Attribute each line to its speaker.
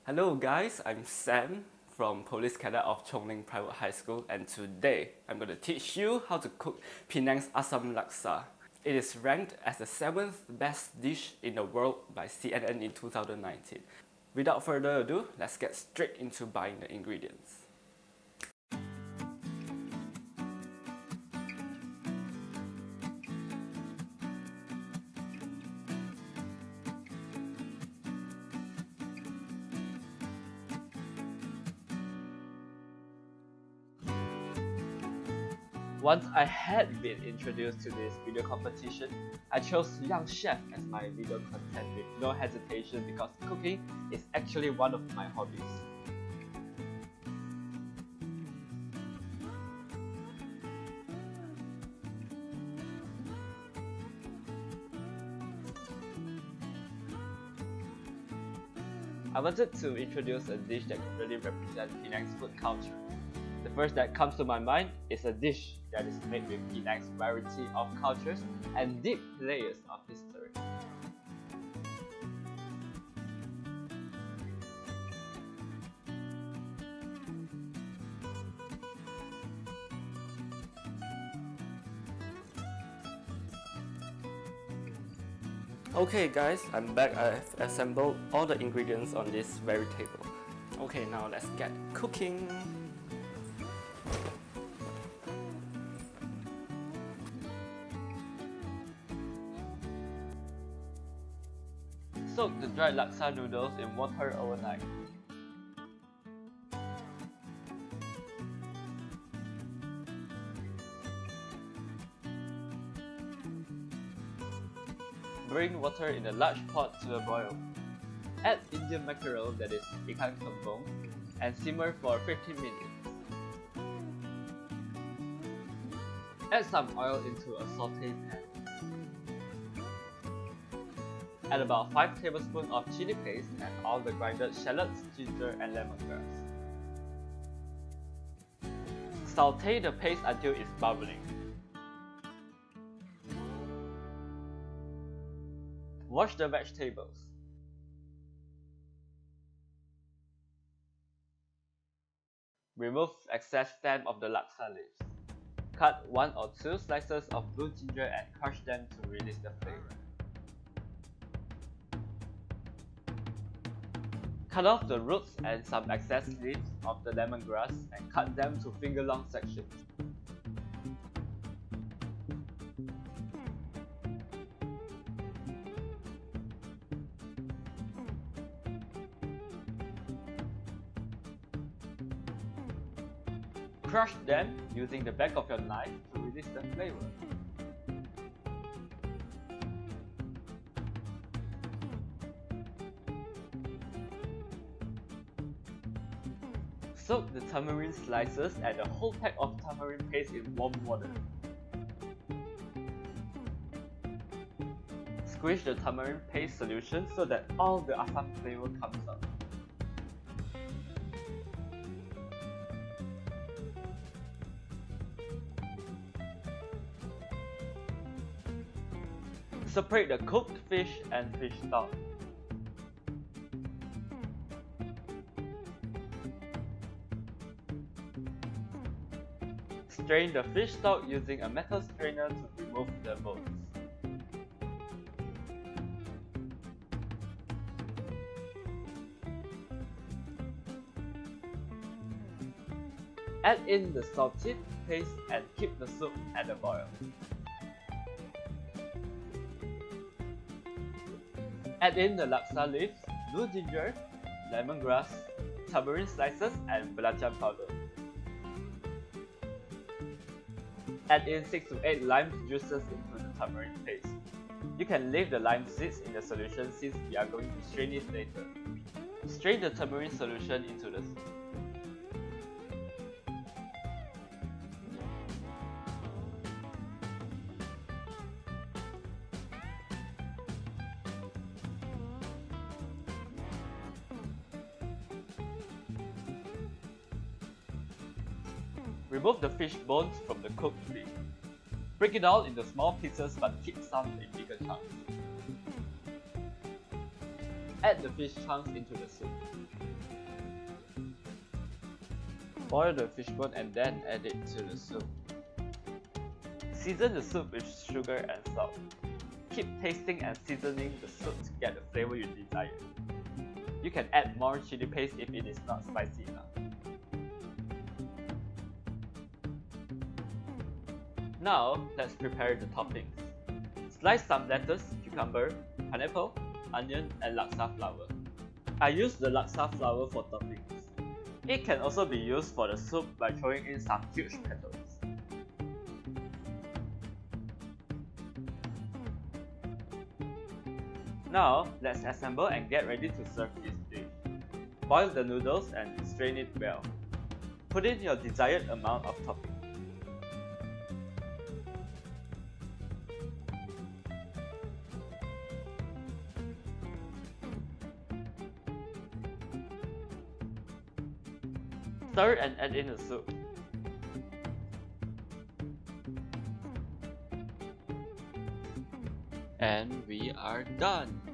Speaker 1: Hello guys, I'm Sam from Police Cadet of Chung Private High School, and today I'm going to teach you how to cook Penang's Asam Laksa. It is ranked as the 7th best dish in the world by CNN in 2019. Without further ado, let's get straight into buying the ingredients. Once I had been introduced to this video competition, I chose Young Chef as my video content with no hesitation because cooking is actually one of my hobbies. I wanted to introduce a dish that could really represent Penang's food culture. The first that comes to my mind is a dish that is made with Penang's variety of cultures and deep layers of history. Okay guys, I'm back. I've assembled all the ingredients on this very table. Okay, now let's get cooking. Soak the dried laksa noodles in water overnight. Bring water in a large pot to a boil. Add Indian mackerel, that is ikan kembung, and simmer for 15 minutes. Add some oil into a saute pan. Add about 5 tablespoons of chili paste and all the grinded shallots, ginger, and lemongrass. Saute the paste until it's bubbling. Wash the vegetables. Remove excess stem of the laksa leaves. Cut 1 or 2 slices of blue ginger and crush them to release the flavor. Cut off the roots and some excess leaves of the lemongrass and cut them to finger-long sections. Crush them using the back of your knife to release the flavor. Soak the tamarind slices and a whole pack of tamarind paste in warm water. Squish the tamarind paste solution so that all the asam flavor comes out. Separate the cooked fish and fish stock. Strain the fish stock using a metal strainer to remove the bones. Add in the salted paste and keep the soup at a boil. Add in the laksa leaves, blue ginger, lemongrass, tamarind slices, and belacan powder. Add in 6 to 8 lime juices into the tamarind paste. You can leave the lime seeds in the solution since we are going to strain it later. Strain the tamarind solution into the soup. Remove the fish bones from the cooked beef. Break it all into small pieces but keep some in bigger chunks. Add the fish chunks into the soup. Boil the fish bone and then add it to the soup. Season the soup with sugar and salt. Keep tasting and seasoning the soup to get the flavor you desire. You can add more chili paste if it is not spicy enough. Now, let's prepare the toppings. Slice some lettuce, cucumber, pineapple, onion, and laksa flour. I use the laksa flour for toppings. It can also be used for the soup by throwing in some huge petals. Now, let's assemble and get ready to serve this dish. Boil the noodles and strain it well. Put in your desired amount of topping. Stir and add in the soup. And we are done!